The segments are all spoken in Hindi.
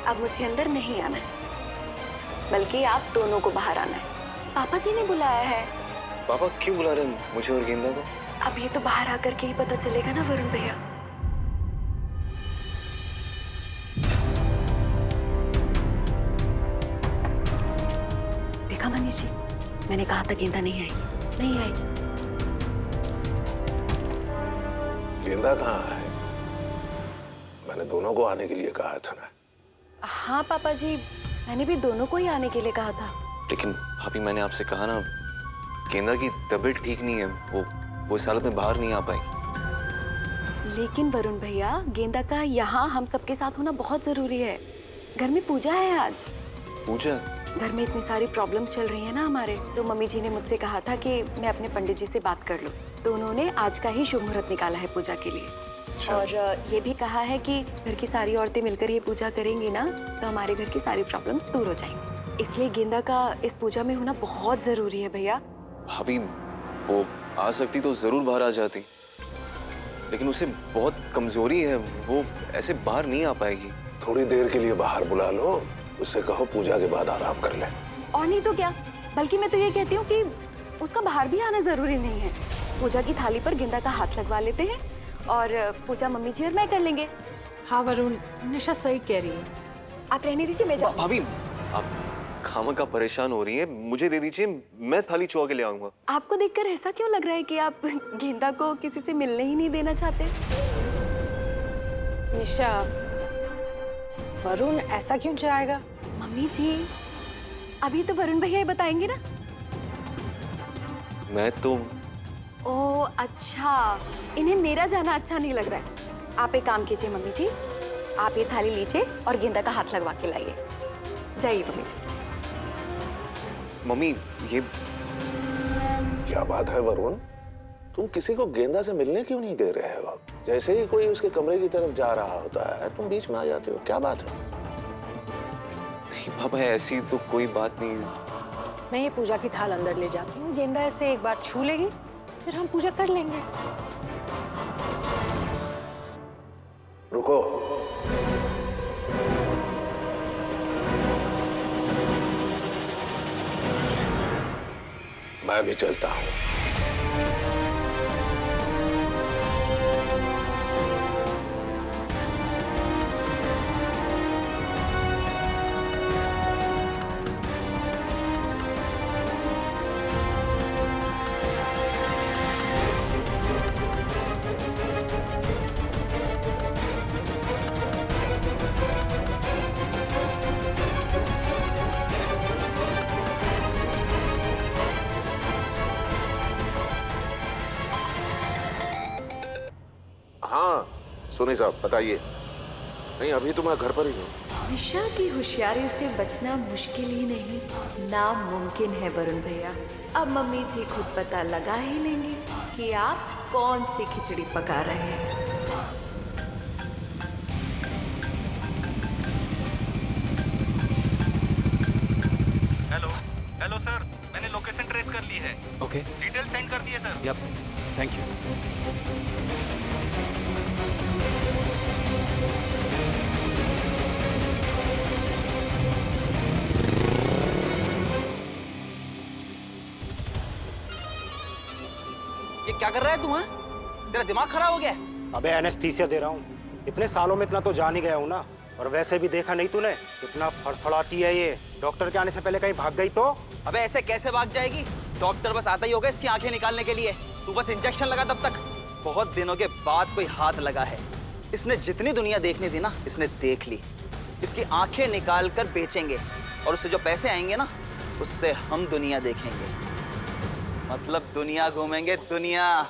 अब मुझे अंदर नहीं आना है, बल्कि आप दोनों को बाहर आना है। पापा जी ने बुलाया है। पापा क्यों बुला रहे हैं मुझे और गेंदा को? अब ये तो बाहर आकर के ही पता चलेगा ना वरुण भैया। देखा मनीष जी, मैंने कहा था गेंदा नहीं आएगी, नहीं आएगी। गेंदा कहाँ है? मैंने दोनों को आने के लिए कहा था ना। हाँ पापा जी, मैंने भी दोनों को ही आने के लिए कहा था। लेकिन भाभी मैंने आपसे कहा ना, गेंदा की तबीयत ठीक नहीं है, वो इस हालत में बाहर नहीं आ पाएगी। लेकिन वरुण भैया, गेंदा का यहाँ हम सबके साथ होना बहुत जरूरी है। घर में पूजा है आज। पूजा? घर में इतनी सारी प्रॉब्लम्स चल रही है ना हमारे, तो मम्मी जी ने मुझसे कहा था कि मैं अपने पंडित जी से बात कर लूं, तो उन्होंने आज का ही शुभ मुहूर्त निकाला है पूजा के लिए। और ये भी कहा है कि घर की सारी औरतें मिलकर ये पूजा करेंगी ना, तो हमारे घर की सारी प्रॉब्लम्स दूर हो जाएंगी। इसलिए गेंदा का इस पूजा में होना बहुत जरूरी है भैया। भाभी वो आ सकती तो जरूर बाहर आ जाती, लेकिन उसे बहुत कमजोरी है, वो ऐसे बाहर नहीं आ पाएगी। थोड़ी देर के लिए बाहर बुला लो, उससे कहो पूजा के बाद आराम कर ले। और नहीं तो क्या, बल्कि मैं तो ये कहती हूँ कि उसका बाहर भी आना जरूरी नहीं है। पूजा की थाली पर गेंदा का हाथ लगवा लेते हैं और पूजा मम्मी जी और मैं कर लेंगे। हाँ वरुण, निशा सही कह रही है। आप रहने दीजिए, मैं जाऊँ। भाभी आप खामखा परेशान हो रही है, मुझे दे दीजिए, मैं थाली चुआ के ले आऊंगा। आपको देखकर ऐसा क्यों लग रहा है कि आप गेंदा को किसी से मिलने ही नहीं देना चाहते? निशा, वरुण ऐसा क्यों चाहेगा? मम्मी जी, अभी तो वरुण भैया ही बताएंगे ना। मैं तो ओह अच्छा, इन्हें मेरा जाना अच्छा नहीं लग रहा है। आप एक काम कीजिए मम्मी जी, आप ये थाली लीजिए और गेंदा का हाथ लगवा के लाइए। जाइए मम्मी जी। मम्मी ये क्या बात है वरुण, तुम किसी को गेंदा से मिलने क्यों नहीं दे रहे हो? जैसे ही कोई उसके कमरे की तरफ जा रहा होता है तुम बीच में आ जाते हो, क्या बात है? नहीं पापा, ऐसी तो कोई बात नहीं। मैं ये पूजा की थाल अंदर ले जाती हूँ, गेंदा ऐसे एक बार छू लेगी, फिर हम पूजा कर लेंगे। रुको, मैं भी चलता हूँ। हाँ सोनी साहब बताइए। नहीं अभी तो मैं घर पर ही हूँ। निशा की होशियारी से बचना मुश्किल ही नहीं, नामुमकिन है वरुण भैया। अब मम्मी जी खुद पता लगा ही लेंगे कि आप कौन सी खिचड़ी पका रहे हैं। हेलो हेलो सर, मैंने लोकेशन ट्रेस कर ली है। ओके, डिटेल सेंड कर दिए सर। Yup, thank you. ये क्या कर रहा है तू? हाँ, तेरा दिमाग खराब हो गया है? अबे एनेस्थीसिया दे रहा हूँ। इतने सालों में इतना तो जान ही गया हूँ ना। और वैसे भी देखा नहीं तूने कितना फड़फड़ाती है ये। डॉक्टर के आने से पहले कहीं भाग गई तो? अबे ऐसे कैसे भाग जाएगी? डॉक्टर बस आता ही होगा इसकी आंखें निकालने के लिए। तू बस इंजेक्शन लगा तब तक। बहुत दिनों के बाद कोई हाथ लगा है। इसने जितनी दुनिया देखनी थी ना, इसने देख ली। इसकी आंखें निकाल कर बेचेंगे और उससे जो पैसे आएंगे ना, उससे हम दुनिया देखेंगे। मतलब दुनिया घूमेंगे, दुनिया।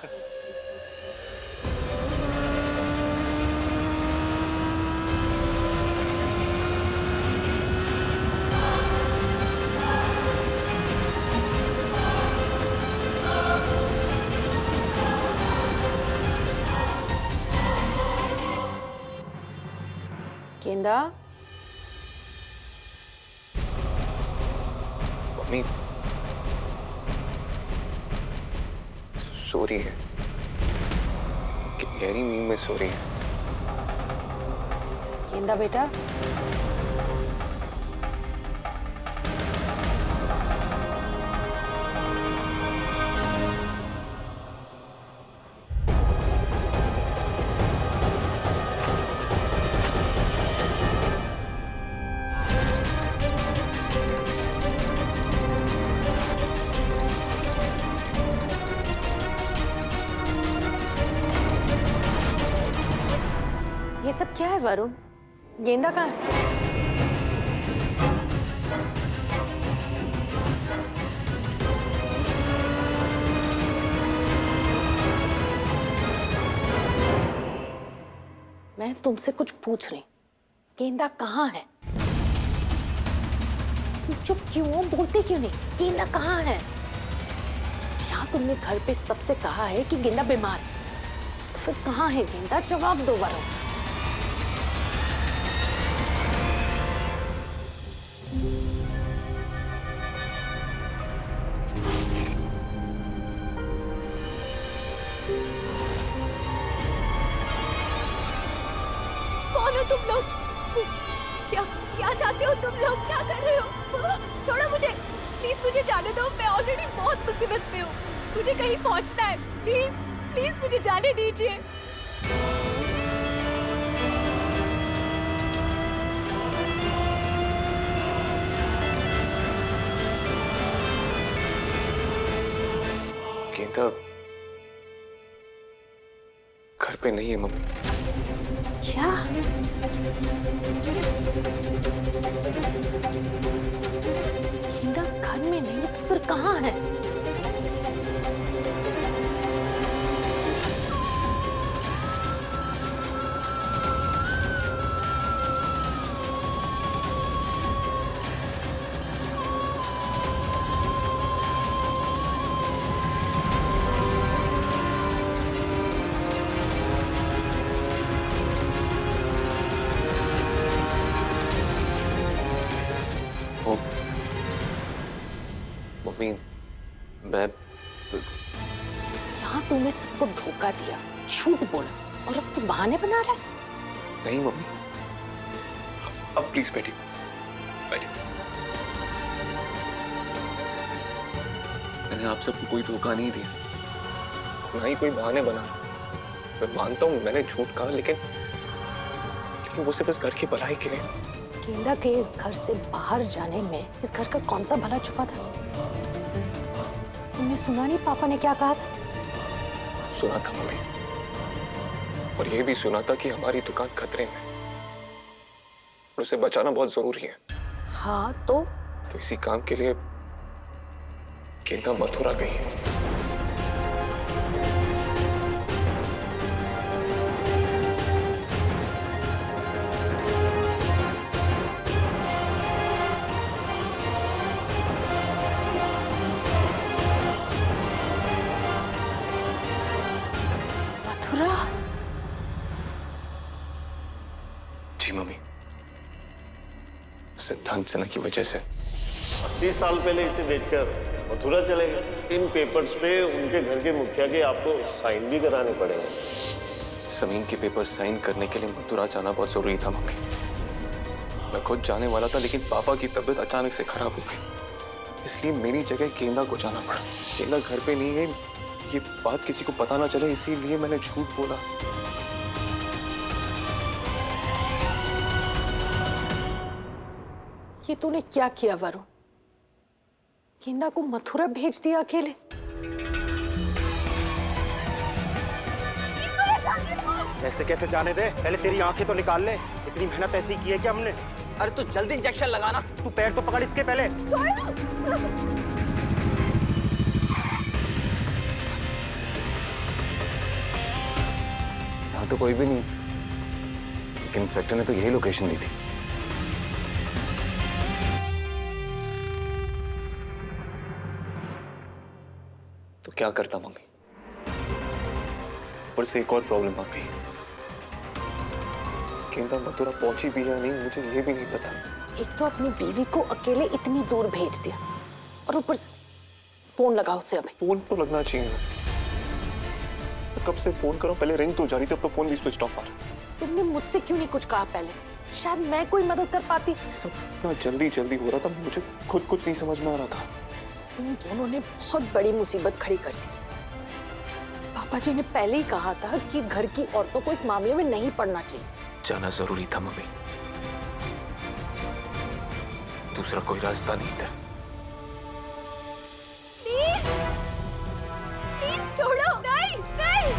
गेंदा, मम्मी सो रही है, गहरी नींद में सो रही है। गेंदा बेटा, ये सब क्या है वरुण? गेंदा कहाँ है? मैं तुमसे कुछ पूछ रही, गेंदा कहाँ है? तुम चुप क्यों हो? बोलते क्यों नहीं? गेंदा कहाँ है? यहाँ तुमने घर पे सबसे कहा है कि गेंदा बीमार है, तो फिर कहाँ है गेंदा? जवाब दो वरुण। कौन हो तुम लोग? क्या चाहते हो तुम लोग? क्या कर रहे हो? छोड़ो मुझे, प्लीज मुझे जाने दो। मैं ऑलरेडी बहुत मुसीबत में हूँ, मुझे कहीं पहुँचना है। प्लीज प्लीज मुझे जाने दीजिए। गेंदा घर पे नहीं है मम्मी। क्या? गेंदा घर में नहीं तो फिर कहाँ है? वो मम्मी मैं यहाँ तूने सबको धोखा दिया, झूठ बोला और अब तू बहाने बना रहा है। नहीं मम्मी, अब प्लीज बैठिए बैठिए। मैंने आप सबको कोई धोखा नहीं दिया, ना ही कोई बहाने बना। मैं मानता हूँ मैंने झूठ कहा, लेकिन वो सिर्फ इस घर की भलाई के लिए। गेंदा के इस घर से बाहर जाने में इस घर का कौन सा भला छुपा था? तुमने सुना नहीं पापा ने क्या कहा था? सुना था मम्मी, और ये भी सुना था कि हमारी दुकान खतरे में, और उसे बचाना बहुत जरूरी है। हाँ तो इसी काम के लिए गेंदा मथुरा गई है। मथुरा? जी मम्मी, सिद्धांत सिन्हा की वजह से। 80 साल पहले इसे बेचकर मथुरा चले गए। इन पेपर्स पे उनके घर के मुखिया के आपको साइन भी कराने पड़ेंगे। जमीन के पेपर साइन करने के लिए मथुरा जाना बहुत जरूरी था मम्मी। मैं खुद जाने वाला था, लेकिन पापा की तबीयत अचानक से खराब हो गई, इसलिए मेरी जगह गेंदा को जाना पड़ा। गेंदा घर पे नहीं है, ये बात किसी को पता ना चले, इसीलिए मैंने झूठ बोला। ये तूने क्या किया वरुण? गेंदा को मथुरा भेज दिया अकेले? ऐसे कैसे जाने दे? पहले तेरी आंखें तो निकाल ले। इतनी मेहनत ऐसी की है कि हमने। अरे तू जल्दी इंजेक्शन लगाना। तू पैर तो पकड़ इसके पहले। यहाँ तो कोई भी नहीं, लेकिन इंस्पेक्टर ने तो यही लोकेशन दी थी। तो क्या करता मम्मी? ऊपर से एक और प्रॉब्लम आ गई। गेंदा मथुरा पहुंची भी या नहीं, मुझे ये भी नहीं पता। एक तो अपनी बीवी को अकेले इतनी दूर भेज दिया, और ऊपर से फोन लगाओ उसे अभी। फोन तो लगना चाहिए ना। तो कब से फोन करो, पहले रिंग तो जा रही थी, अब तो फोन भी स्विच ऑफ आ रहा। तुमने मुझसे क्यों नहीं कुछ कहा पहले? शायद मैं कोई मदद कर पाती। सब इतना जल्दी जल्दी हो रहा था, मुझे खुद कुछ नहीं समझ में आ रहा था। तुम दोनों ने बहुत बड़ी मुसीबत खड़ी कर दी। पापा जी ने पहले ही कहा था कि घर की औरतों को इस मामले में नहीं पड़ना चाहिए। जाना जरूरी था मम्मी, दूसरा कोई रास्ता नहीं था। प्लीज प्लीज छोड़ो। नहीं नहीं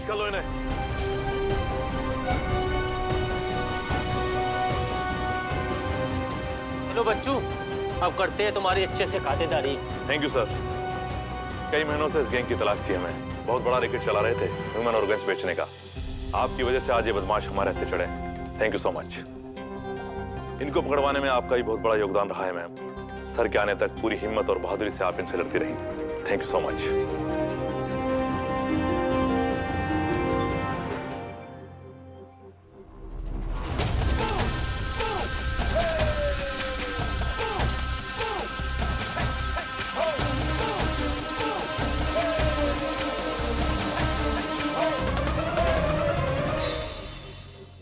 रिलीज कर लो इन्हें। हेलो बच्चू, अब करते हैं तुम्हारी अच्छे से खातेदारी। Thank you sir. कई महीनों से इस गैंग की तलाश थी हमें। बहुत बड़ा रैकेट चला रहे थे ह्यूमन ऑर्गन्स बेचने का। आपकी वजह से आज ये बदमाश हमारे हत्थे चढ़े। Thank you so much. इनको पकड़वाने में आपका भी बहुत बड़ा योगदान रहा है मैम। सर के आने तक पूरी हिम्मत और बहादुरी से आप इनसे लड़ती रही। Thank you so much.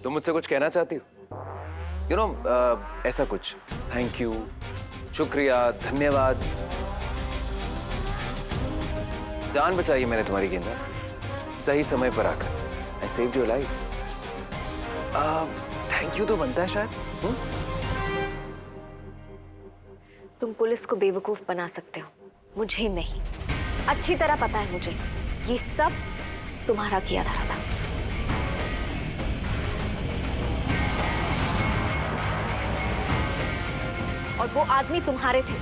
तुम मुझसे कुछ कहना चाहती हो? यू नो ऐसा कुछ, थैंक यू, शुक्रिया, धन्यवाद। जान बचाई मैंने तुम्हारी गेंदा, सही समय पर आकर। I saved your life. Thank you तो बनता है शायद। तुम पुलिस को बेवकूफ बना सकते हो, मुझे नहीं। अच्छी तरह पता है मुझे, ये सब तुम्हारा किया धरा था। और वो आदमी तुम्हारे थे।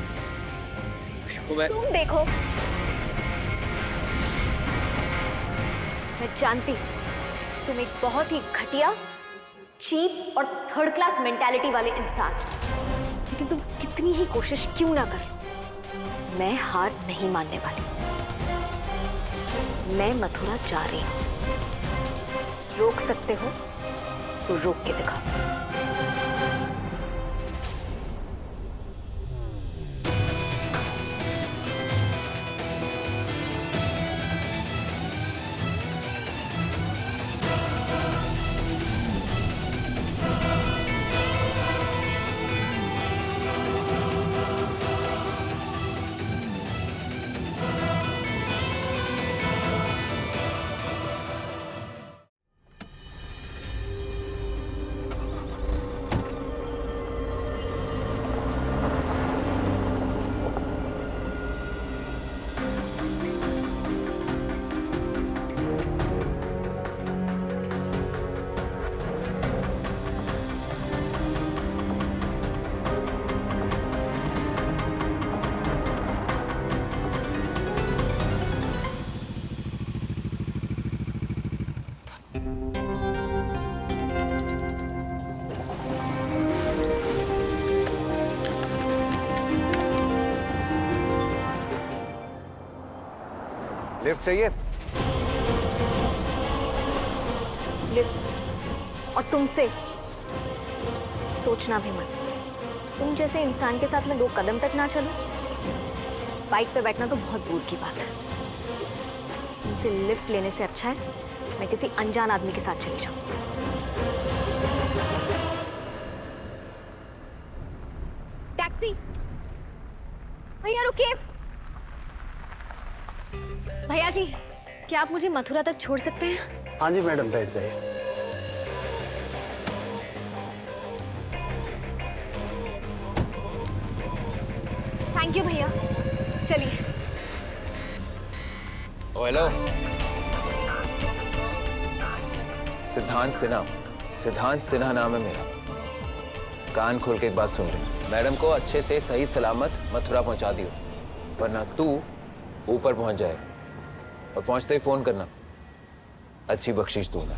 तुम देखो, मैं जानती हूं तुम एक बहुत ही घटिया, चीप और थर्ड क्लास मेंटालिटी वाले इंसान, लेकिन तुम कितनी ही कोशिश क्यों ना कर, मैं हार नहीं मानने वाली। मैं मथुरा जा रही हूं। रोक सकते हो तो रोक के दिखाओ। लिफ्ट चाहिए? लिफ्ट? और तुमसे सोचना भी मत। तुम जैसे इंसान के साथ मैं 2 कदम तक ना चलूं। बाइक पे बैठना तो बहुत दूर की बात है। तुमसे लिफ्ट लेने से अच्छा है मैं किसी अनजान आदमी के साथ चली जाऊं। टैक्सी! भैया रुकिए। भैया जी, क्या आप मुझे मथुरा तक छोड़ सकते हैं? हाँ जी मैडम, बैठ जाइए। थैंक यू भैया, चलिए। हेलो, सिद्धांत सिन्हा। सिद्धांत सिन्हा नाम है मेरा। कान खोल के एक बात सुन ले। मैडम को अच्छे से सही सलामत मथुरा पहुंचा दियो, वरना तू ऊपर पहुंच जाए। और पहुंचते ही फोन करना, अच्छी बख्शीश दूंगा।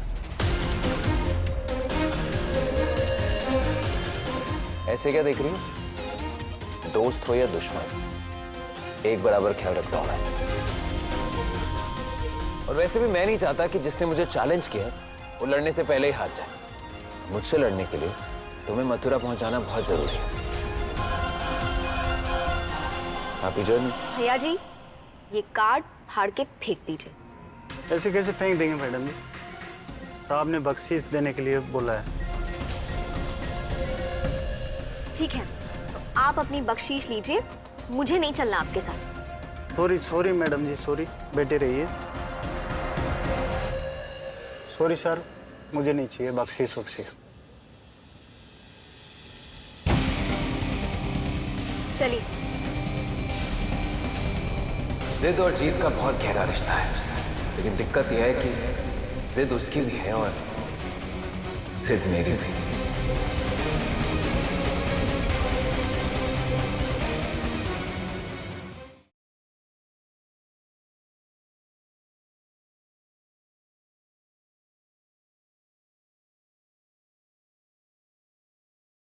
ऐसे क्या देख रही हो? दोस्त हो या दुश्मन, एक बराबर ख्याल रखता हूं मैं। और वैसे भी मैं नहीं चाहता कि जिसने मुझे चैलेंज किया वो लड़ने से पहले ही हार जाए। मुझसे लड़ने के लिए तुम्हें मथुरा पहुंचाना बहुत जरूरी है। Happy journey. भैया जी, ये कार्ड फाड़ के फेंक दीजिए। ऐसे कैसे फेंक देंगे मैडम जी? साहब ने बख्शीश देने के लिए बोला है। ठीक है, तो आप अपनी बख्शीश लीजिए, मुझे नहीं चलना आपके साथ। सॉरी सॉरी मैडम जी, सॉरी। बैठे रहिए। सॉरी सर, मुझे नहीं चाहिए बख्शीश वख्शीश। चलिए। जिद और जीत का बहुत गहरा रिश्ता है, लेकिन दिक्कत यह है कि जिद उसकी भी है और जिद मेरी भी।